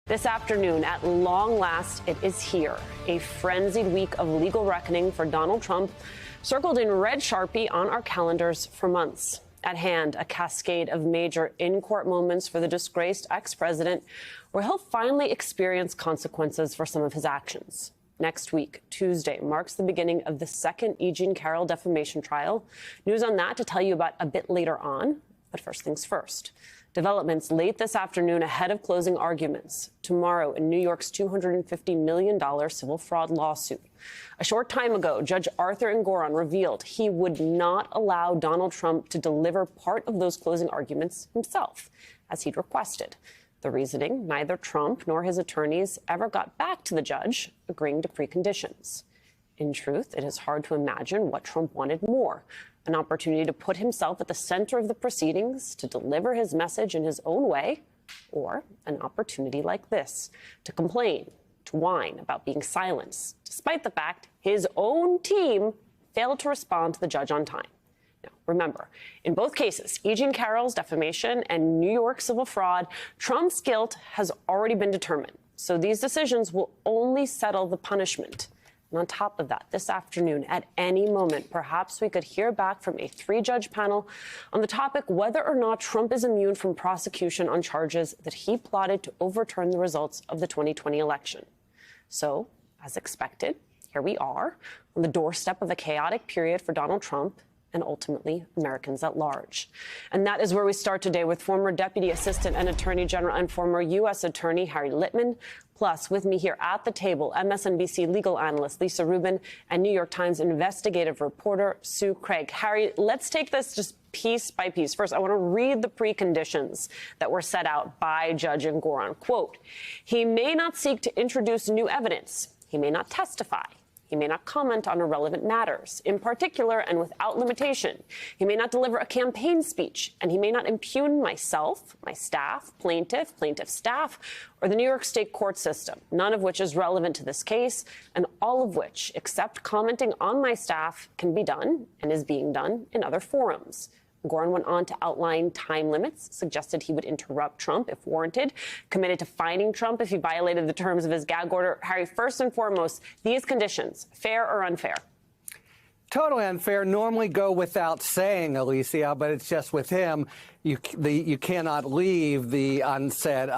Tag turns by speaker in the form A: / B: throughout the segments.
A: This afternoon, at long last, it is here. A frenzied week of legal reckoning for Donald Trump, circled in red Sharpie on our calendars for months. At hand, a cascade of major in-court moments for the disgraced ex-president, where he'll finally experience consequences for some of his actions. Next week, Tuesday, marks the beginning of the second E. Jean Carroll defamation trial. News on that to tell you about a bit later on. But first things first. Developments late this afternoon ahead of closing arguments. Tomorrow in New York's $250 million civil fraud lawsuit. A short time ago, Judge Arthur Engoron revealed he would not allow Donald Trump to deliver part of those closing arguments himself, as he'd requested. The reasoning, neither Trump nor his attorneys ever got back to the judge, agreeing to preconditions. In truth, it is hard to imagine what Trump wanted more. An opportunity to put himself at the center of the proceedings, to deliver his message in his own way, or an opportunity like this, to complain, to whine about being silenced, despite the fact his own team failed to respond to the judge on time. Now, remember, in both cases, E. Jean Carroll's defamation and New York civil fraud, Trump's guilt has already been determined. So these decisions will only settle the punishment. And on top of that, this afternoon, at any moment, perhaps we could hear back from a three-judge panel on the topic whether or not Trump is immune from prosecution on charges that he plotted to overturn the results of the 2020 election. So, as expected, here we are on the doorstep of a chaotic period for Donald Trump and ultimately Americans at large. And that is where we start today with former Deputy Assistant and Attorney General and former U.S. Attorney Harry Litman. Plus, with me here at the table, MSNBC legal analyst Lisa Rubin and New York Times investigative reporter Sue Craig. Harry, let's take this just piece by piece. First, I want to read the preconditions that were set out by Judge Engoron. Quote, he may not seek to introduce new evidence. He may not testify. He may not comment on irrelevant matters, in particular and without limitation. He may not deliver a campaign speech, and he may not impugn myself, my staff, plaintiff staff, or the New York State court system, none of which is relevant to this case, and all of which, except commenting on my staff, can be done and is being done in other forums. Engoron went on to outline time limits, suggested he would interrupt Trump if warranted, committed to fining Trump if he violated the terms of his gag order. Harry, first and foremost, these conditions, fair or unfair?
B: Totally unfair. Normally go without saying, Alicia, but it's just with him. You cannot leave the unsaid.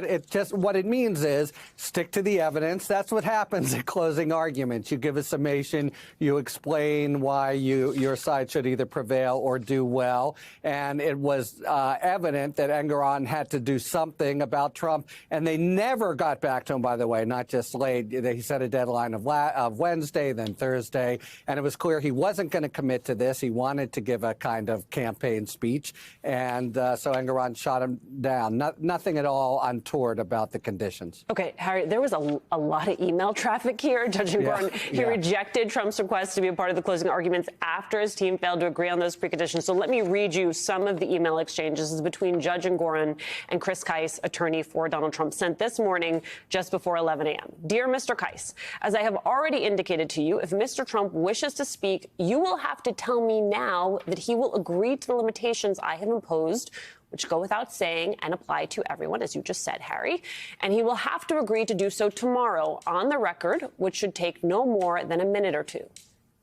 B: It just what it means is stick to the evidence. That's what happens at closing arguments. You give a summation. You explain why your side should either prevail or do well. And it was evident that Engoron had to do something about Trump, and they never got back to him. By the way, not just late. He set a deadline of Wednesday, then Thursday, and it was clear he wasn't going to commit to this. He wanted to give a kind of campaign speech. And so Engoron shot him down. Nothing at all untoward about the conditions.
A: Okay, Harry, there was a lot of email traffic here. Judge Engoron, he rejected Trump's request to be a part of the closing arguments after his team failed to agree on those preconditions. So let me read you some of the email exchanges between Judge Engoron and Chris Kise, attorney for Donald Trump, sent this morning just before 11 a.m. Dear Mr. Kise, as I have already indicated to you, if Mr. Trump wishes to speak, you will have to tell me now that he will agree to the limitations I have imposed, which go without saying and apply to everyone, as you just said, Harry. And he will have to agree to do so tomorrow on the record, which should take no more than a minute or two.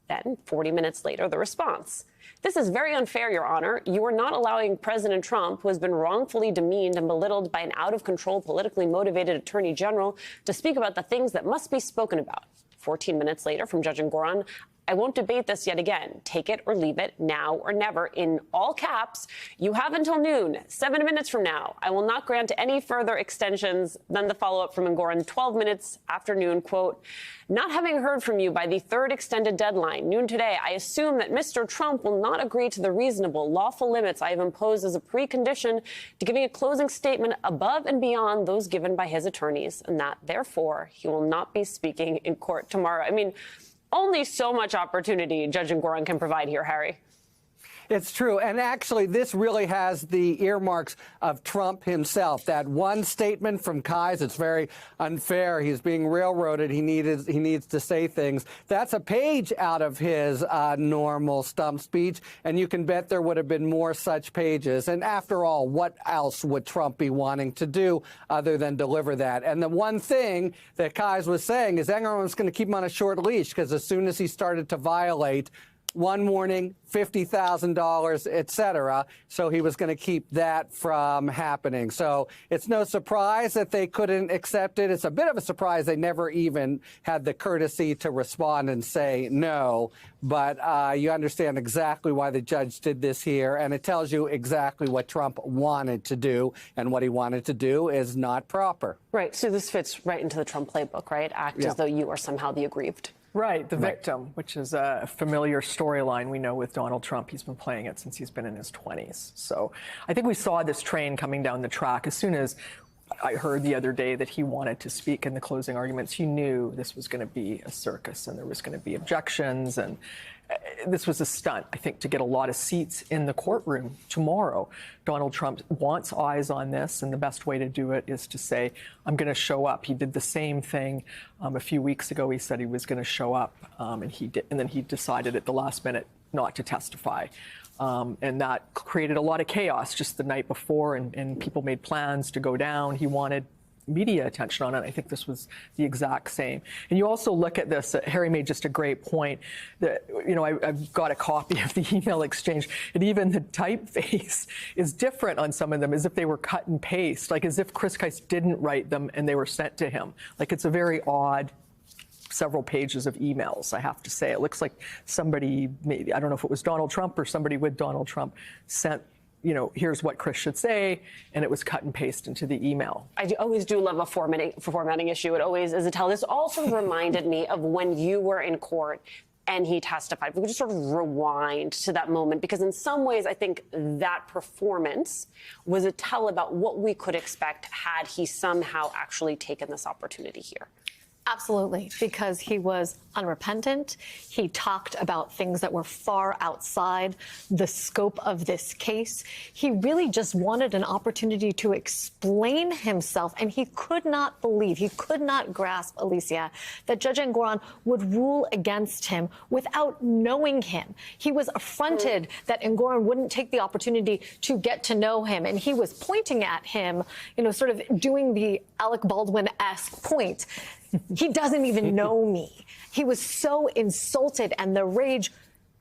A: Then, 40 minutes later, the response. This is very unfair, Your Honor. You are not allowing President Trump, who has been wrongfully demeaned and belittled by an out-of-control, politically motivated attorney general, to speak about the things that must be spoken about. 14 minutes later, from Judge Engoron, I won't debate this yet again. Take it or leave it, now or never. In all caps, you have until noon, 7 minutes from now. I will not grant any further extensions. Then the follow-up from Engoron, 12 minutes after noon, quote, not having heard from you by the third extended deadline, noon today, I assume that Mr. Trump will not agree to the reasonable, lawful limits I have imposed as a precondition to giving a closing statement above and beyond those given by his attorneys, and that, therefore, he will not be speaking in court tomorrow. I mean, only so much opportunity Judge Engoron can provide here, Harry.
B: It's true. And actually, this really has the earmarks of Trump himself. That one statement from Kise, it's very unfair. He's being railroaded. He needs to say things. That's a page out of his normal stump speech. And you can bet there would have been more such pages. And after all, what else would Trump be wanting to do other than deliver that? And the one thing that Kise was saying is everyone's going to keep him on a short leash, because as soon as he started to violate, one warning, $50,000, et cetera. So he was going to keep that from happening. So it's no surprise that they couldn't accept it. It's a bit of a surprise they never even had the courtesy to respond and say no. But you understand exactly why the judge did this here. And it tells you exactly what Trump wanted to do. And what he wanted to do is not proper.
A: Right. So this fits right into the Trump playbook, right? Act as though you are somehow the aggrieved.
C: Right, the victim, which is a familiar storyline we know with Donald Trump. He's been playing it since he's been in his 20s. So I think we saw this train coming down the track. As soon as I heard the other day that he wanted to speak in the closing arguments, you knew this was going to be a circus and there was going to be objections. And this was a stunt, I think, to get a lot of seats in the courtroom tomorrow. Donald Trump wants eyes on this, and the best way to do it is to say, I'm going to show up. He did the same thing a few weeks ago. He said he was going to show up, and he did, and then he decided at the last minute not to testify. And that created a lot of chaos just the night before, and people made plans to go down. He wanted media attention on it. I think this was the exact same. And you also look at this, Harry made just a great point that, you know, I've got a copy of the email exchange, and even the typeface is different on some of them, as if they were cut and paste, like as if Chris Kise didn't write them and they were sent to him. Like, it's a very odd several pages of emails, I have to say. It looks like somebody, maybe, I don't know if it was Donald Trump or somebody with Donald Trump, sent, you know, here's what Chris should say, and it was cut and paste into the email.
A: I always do love a formatting issue. It always is a tell. This also reminded me of when you were in court and he testified. We could just sort of rewind to that moment, because in some ways I think that performance was a tell about what we could expect had he somehow actually taken this opportunity here.
D: Absolutely, because he was unrepentant. He talked about things that were far outside the scope of this case. He really just wanted an opportunity to explain himself, and he could not believe, he could not grasp, Alicia, that Judge Engoron would rule against him without knowing him. He was affronted that Engoron wouldn't take the opportunity to get to know him, and he was pointing at him, you know, sort of doing the Alec Baldwin-esque point. He doesn't even know me. He was so insulted, and the rage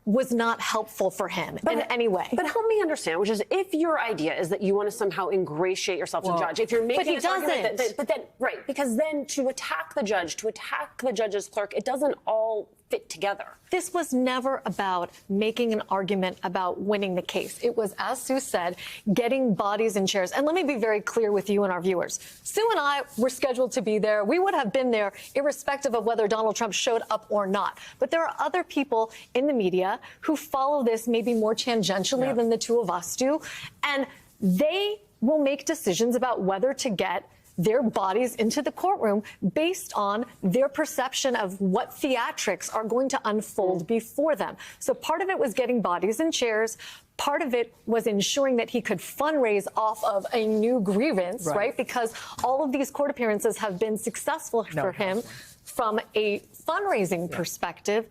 D: was not helpful for him in any way.
A: But help me understand, which is, if your idea is that you want to somehow ingratiate yourself to the judge, if you're making this argument but then, right, because then to attack the judge, to attack the judge's clerk, it doesn't all fit together.
D: This was never about making an argument about winning the case. It was, as Sue said, getting bodies in chairs. And let me be very clear with you and our viewers. Sue and I were scheduled to be there. We would have been there irrespective of whether Donald Trump showed up or not. But there are other people in the media who follow this maybe more tangentially than the two of us do. And they will make decisions about whether to get their bodies into the courtroom based on their perception of what theatrics are going to unfold before them. So part of it was getting bodies in chairs. Part of it was ensuring that he could fundraise off of a new grievance, right? Because all of these court appearances have been successful for him from a fundraising perspective.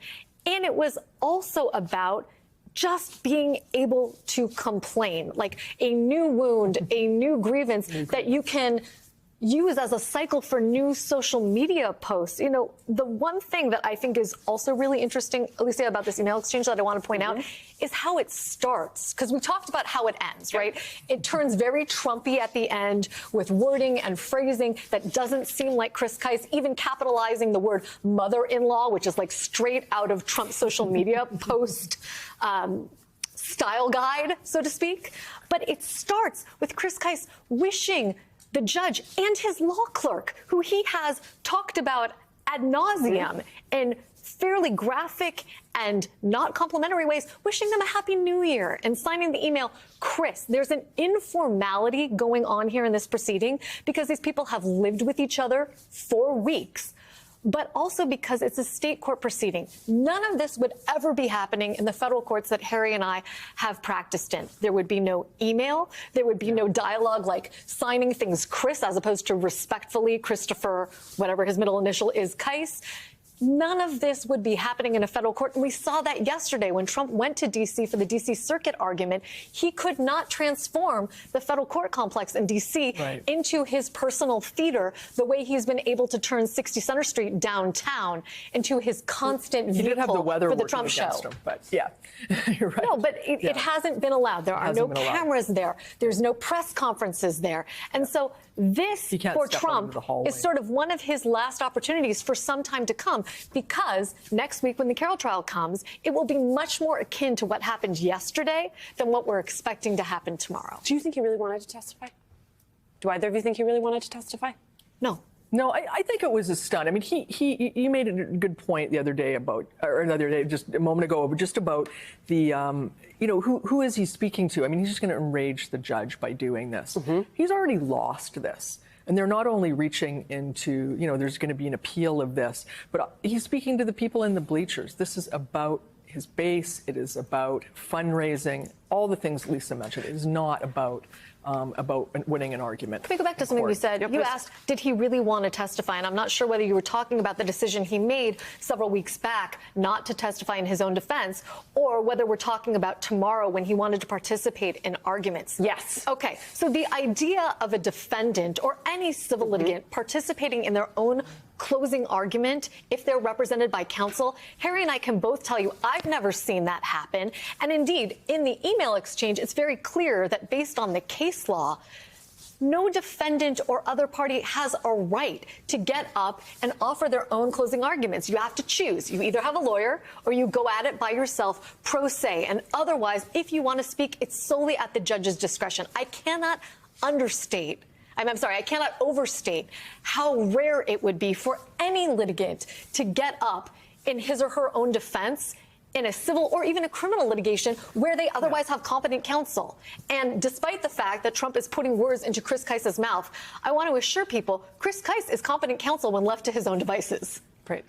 D: And it was also about just being able to complain, like a new wound, a new grievance that you can use as a cycle for new social media posts. You know, the one thing that I think is also really interesting, Alicia, about this email exchange that I want to point out is how it starts. Because we talked about how it ends, right? It turns very Trumpy at the end with wording and phrasing that doesn't seem like Chris Kise, even capitalizing the word mother-in-law, which is like straight out of Trump's social media post style guide, so to speak. But it starts with Chris Kise wishing the judge and his law clerk, who he has talked about ad nauseum in fairly graphic and not complimentary ways, wishing them a happy new year and signing the email, Chris. There's an informality going on here in this proceeding because these people have lived with each other for weeks. but also because it's a state court proceeding. None of this would ever be happening in the federal courts that Harry and I have practiced in. There would be no email. There would be no dialogue like signing things Chris as opposed to respectfully Christopher, whatever his middle initial is, Keiss. None of this would be happening in a federal court. And we saw that yesterday when Trump went to D.C. for the D.C. Circuit argument. He could not transform the federal court complex in D.C. into his personal theater the way he's been able to turn 60 Center Street downtown into his constant
C: He did have the
D: vehicle
C: weather
D: for the
C: working
D: Trump show.
C: against him, but yeah, you're right.
D: No, but it hasn't been allowed. There are no cameras there. There's no press conferences there. And so this, for Trump, is sort of one of his last opportunities for some time to come, because next week when the Carroll trial comes, it will be much more akin to what happened yesterday than what we're expecting to happen tomorrow.
A: Do you think he really wanted to testify? Do either of you think he really wanted to testify?
D: No.
C: No, I think it was a stunt. I mean, you made a good point the other day about, or another day, just a moment ago, just about the, who is he speaking to? I mean, he's just going to enrage the judge by doing this. He's already lost this. And they're not only reaching into, there's going to be an appeal of this, but he's speaking to the people in the bleachers. This is about his base. It is about fundraising, all the things Lisa mentioned. It is not about winning an argument.
D: Can we go back to something you said? You asked, did he really want to testify? And I'm not sure whether you were talking about the decision he made several weeks back not to testify in his own defense, or whether we're talking about tomorrow when he wanted to participate in arguments.
A: Yes.
D: Okay. So the idea of a defendant or any civil litigant participating in their own closing argument, if they're represented by counsel, Harry and I can both tell you I've never seen that happen. And indeed, in the email exchange, it's very clear that based on the case law, no defendant or other party has a right to get up and offer their own closing arguments. You have to choose. You either have a lawyer or you go at it by yourself pro se. And otherwise, if you want to speak, it's solely at the judge's discretion. I cannot understate. I cannot overstate how rare it would be for any litigant to get up in his or her own defense in a civil or even a criminal litigation where they otherwise have competent counsel. And despite the fact that Trump is putting words into Chris Kiss's mouth, I want to assure people Chris Kiss is competent counsel when left to his own devices.
A: Great.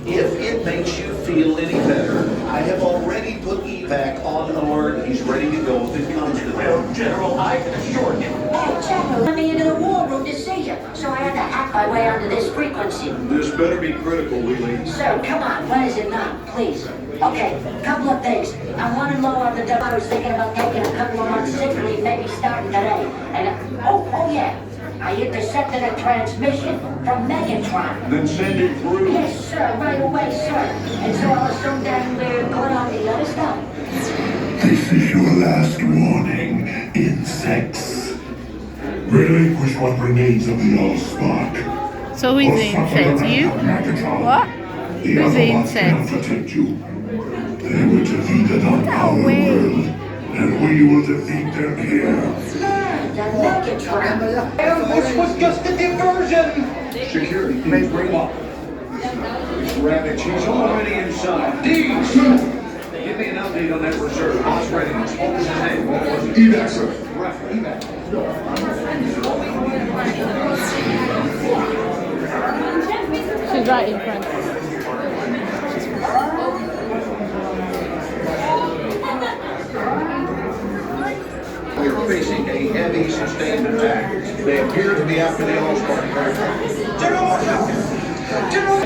E: If it makes you feel any better, I have already put evac on alert. He's ready to go if it comes to that.
F: General, I can assure you.
G: General, let me into the war room to see you, so I had to hack my way onto this frequency.
E: This better be critical, Wheelie.
G: Sir, come on, when is it not, please? Okay, couple of things. I'm running low on the dough. I was thinking about taking a couple of months sick leave, maybe starting today. And oh yeah, I intercepted a transmission from Megatron.
E: Then send it through.
G: Yes, sir, right away, sir. And so I'll assume that we're going on the other stuff.
H: This is your last warning, insects. Relinquish what remains of the Allspark.
I: So who's the insect? You? What? Who's the insect?
H: Protect you. They were defeated on our world, and we will defeat them here.
E: Ambush was just a diversion. Security, may bring up. Ravage, he's already inside. Deeds! Give me an update on that reserve. Boss readiness. What was his name? What was it?
H: Evac, sir.
E: Evac.
I: She's right in front.
E: We are facing a heavy sustained attack. They appear to be after the Allspark. General, watch out! General!